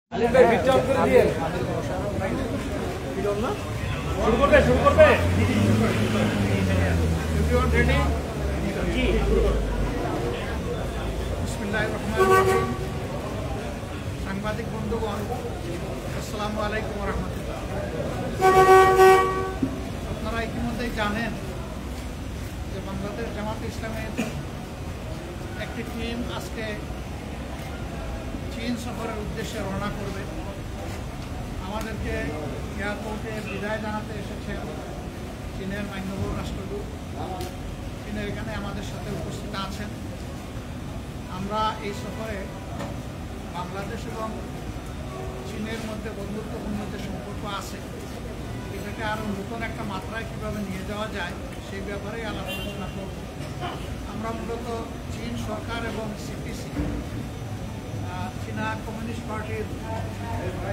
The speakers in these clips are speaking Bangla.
সাংবাদিক বন্ধুগণ, আসসালামু আলাইকুম ওয়া রাহমাতুল্লাহ। আপনারা ইতিমধ্যেই জানেন যে বাংলাদেশ জামাত ইসলামের একটি টিম আজকে চীন সফরের উদ্দেশ্যে রওনা করবে। আমাদেরকে এয়ারপোর্টে বিদায় জানাতে এসেছেন চীনের মাননীয় রাষ্ট্রদূত। তিনি এখানে আমাদের সাথে উপস্থিত আছেন। আমরা এই সফরে বাংলাদেশ এবং চীনের মধ্যে বন্ধুত্বপূর্ণ যে সম্পর্ক আছে, এটাকে আরও নতুন একটা মাত্রায় কীভাবে নিয়ে যাওয়া যায় সেই ব্যাপারেই আলাপ আলোচনা করব। আমরা মূলত চীন সরকার এবং সিপিসি, চীনা কমিউনিস্ট পার্টির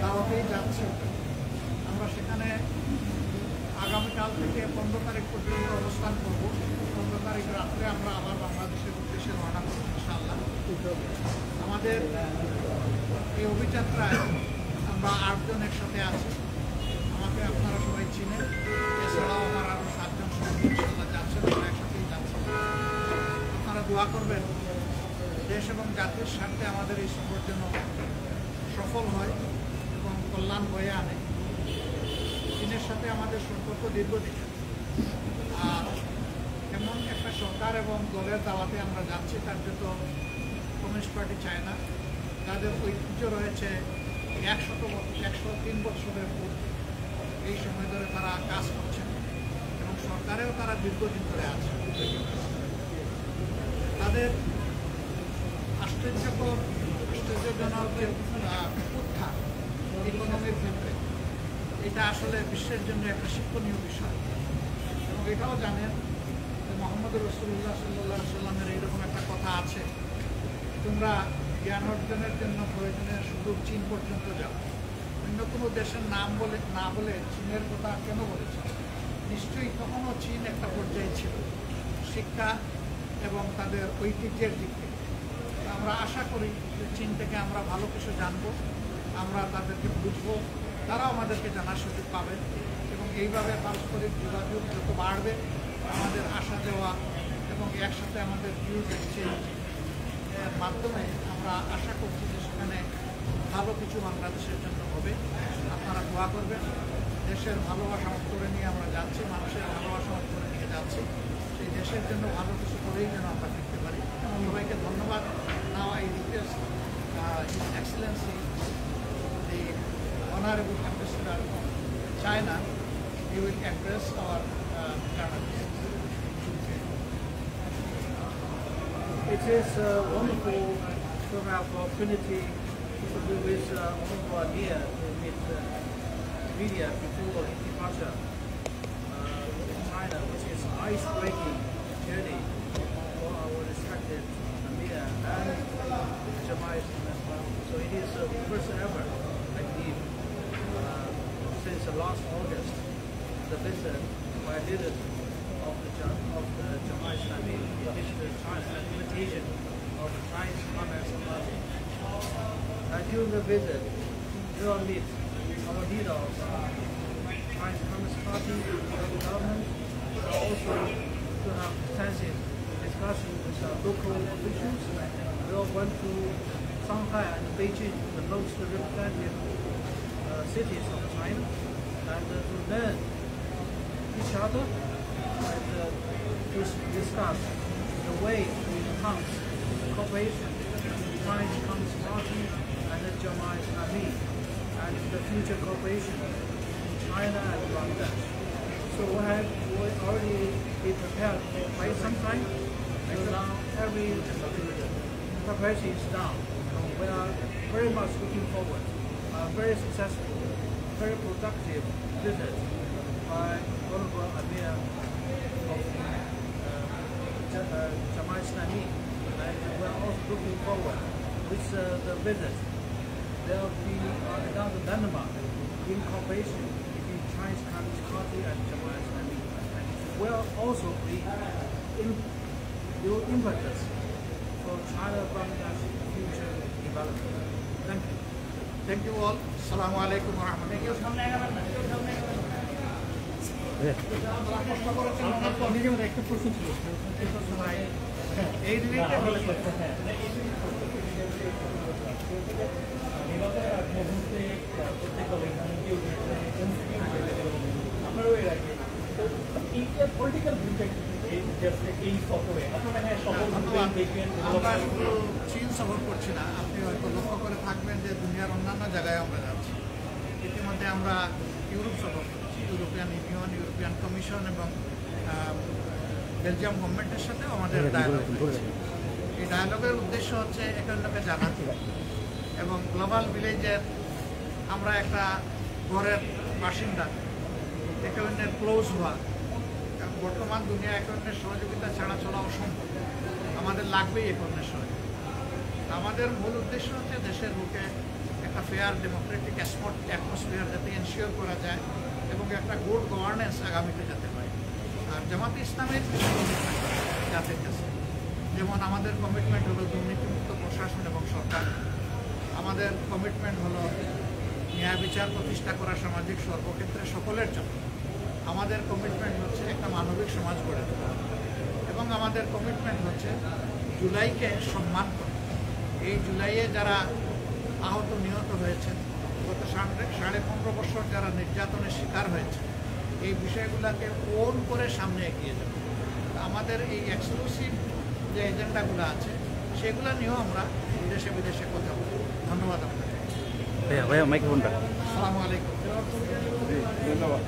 দাওয়াতেই যাচ্ছি। আমরা সেখানে আগামীকাল থেকে 15 তারিখ পর্যন্ত অবস্থান করব। 15 তারিখ রাত্রে আমরা আবার বাংলাদেশের উদ্দেশ্যে রওনা করব ইনশাআল্লাহ। আমাদের এই অভিযাত্রায় আমরা 8 জন একসাথে আছি। আমাকে আপনারা সবাই চিনেন। এছাড়াও আমার আরও 7 জন সঙ্গী ইনশাআল্লাহ যাচ্ছেন, আমরা একসাথেই যাচ্ছি। আপনারা দোয়া করবেন দেশ এবং জাতির স্বার্থে আমাদের এই সফর যেন সফল হয় এবং কল্যাণ বয়ে আনে। চীনের সাথে আমাদের সম্পর্ক দীর্ঘদিনের, আর এমন একটা সরকার এবং দলের দাওয়াতে আমরা যাচ্ছি তার জন্য কমিউনিস্ট পার্টি চায় না। তাদের ঐতিহ্য রয়েছে 103 বছরের পূর্বে। এই সময় ধরে তারা কাজ করছেন এবং সরকারেও তারা দীর্ঘদিন ধরে আছে। তাদের আশ্চর্যজনক যে উত্থান ইকোনমির ক্ষেত্রে, এটা আসলে বিশ্বের জন্য একটা শিক্ষণীয় বিষয়। এবং এটাও জানেন যে মোহাম্মদ রাসূলুল্লাহ সাল্লাল্লাহু আলাইহি সাল্লামের এইরকম একটা কথা আছে, তোমরা জ্ঞান অর্জনের জন্য প্রয়োজনে শুধু চীন পর্যন্ত যাও। অন্য কোনো দেশের নাম না বলে চীনের কথা কেন বলেছে? নিশ্চয়ই তখনও চীন একটা পর্যায়ে ছিল শিক্ষা এবং তাদের ঐতিহ্যের দিক থেকে। আমরা আশা করি যে চীন থেকে আমরা ভালো কিছু জানবো, আমরা তাদেরকে বুঝবো, তারাও আমাদেরকে জানার সুযোগ পাবে এবং এইভাবে পারস্পরিক যোগাযোগ যত বাড়বে, আমাদের আসা যাওয়া এবং একসাথে আমাদের ভিউজ এক্সচেঞ্জ এর মাধ্যমে আমরা আশা করছি যে সেখানে ভালো কিছু বাংলাদেশের জন্য হবে। আপনারা দোয়া করবেন। দেশের ভালোবাসা অন্তরে নিয়ে আমরা যাচ্ছি, মানুষের ভালোবাসা অন্তরে নিয়ে যাচ্ছি। সেই দেশের জন্য ভালো কিছু করেই যেন আমরা ফিরতে পারি। সবাইকে ধন্যবাদ। Now I request His Excellency, the Honorable Ambassador of China, he will address our journalists. It is wonderful to have opportunity to be with Honorable Amir to meet media before his departure in China, which is an ice-breaking journey for our respected Amir and Jamaat as well. So it is the first ever, I believe, since last August, the visit by leaders of the Jamaat Islami invitation of the Chinese Communist Party. And during the visit, we will meet our leader of Chinese Communist Party and the government, but also to have extensive discussion with local officials. We all went to Shanghai and Beijing, the most representative cities of China, and to learn each other and to discuss the way to enhance cooperation between the Chinese Communist Party and the Jamaat Islami, and the future cooperation in China and Bangladesh. So we have already been prepared for quite some time, and now every preparation is done. We are very much looking forward. Very successful, very productive visit by Honorable Amir of Jamaat Islami, and we are also looking forward with the visit. There will be another landmark in cooperation between Chinese Communist Party and Jamaat Islami, and it will also be new impetus for China-Bangladesh future development. Thank you. Thank you all. আসসালামু আলাইকুম ওয়া রাহমাতুল্লাহ। একটা প্রশ্ন ছিল এই রিলেটেড আমরা শুধু চীন সফর করছি না, আপনি হয়তো লক্ষ্য করে থাকবেন যে দুনিয়ার অন্যান্য জায়গায় আমরা যাচ্ছি। ইতিমধ্যে আমরা ইউরোপ সফর করছি, ইউরোপিয়ান ইউনিয়ন, ইউরোপিয়ান কমিশন এবং বেলজিয়াম গভর্নমেন্টের সাথেও আমাদের ডায়ালগ হয়েছে। এই ডায়ালগের উদ্দেশ্য হচ্ছে এখানটাকে জানাতে এবং গ্লোবাল ভিলেজের আমরা একটা ঘরের বাসিন্দা, একে অন্যের ক্লোজ হওয়া। বর্তমান দুনিয়া একে অন্যের সহযোগিতা ছাড়া চলা অসম্ভব, আমাদের লাগবেই একে অন্যের সহযোগিতা। আমাদের মূল উদ্দেশ্য হচ্ছে দেশের বুকে একটা ফেয়ার ডেমোক্রেটিক অ্যাটমসফিয়ার যাতে এনশিওর করা যায় এবং একটা গুড গভর্নেন্স আগামীতে যাতে হয়। আর জামাতে ইসলামের জাতির কাছে যেমন আমাদের কমিটমেন্ট হলো দুর্নীতিমুক্ত প্রশাসন এবং সরকার, আমাদের কমিটমেন্ট হলো ন্যায় বিচার প্রতিষ্ঠা করা সামাজিক সর্বক্ষেত্রে সকলের জন্য, আমাদের কমিটমেন্ট হচ্ছে একটা মানবিক সমাজ গড়ে তোলা এবং আমাদের কমিটমেন্ট হচ্ছে জুলাইকে সম্মান করা। এই জুলাইয়ে যারা আহত নিহত হয়েছেন, গত 15.5 বছর যারা নির্যাতনের শিকার হয়েছে, এই বিষয়গুলোকে ওন করে সামনে এগিয়ে যাবে। আমাদের এই এক্সক্লুসিভ যে এজেন্ডাগুলো আছে সেগুলো নিয়েও আমরা দেশে বিদেশে কথা বলি। ধন্যবাদ আপনাকে। ভাইয়া মাইক্রোফোনটা। আসসালামু আলাইকুম। ধন্যবাদ।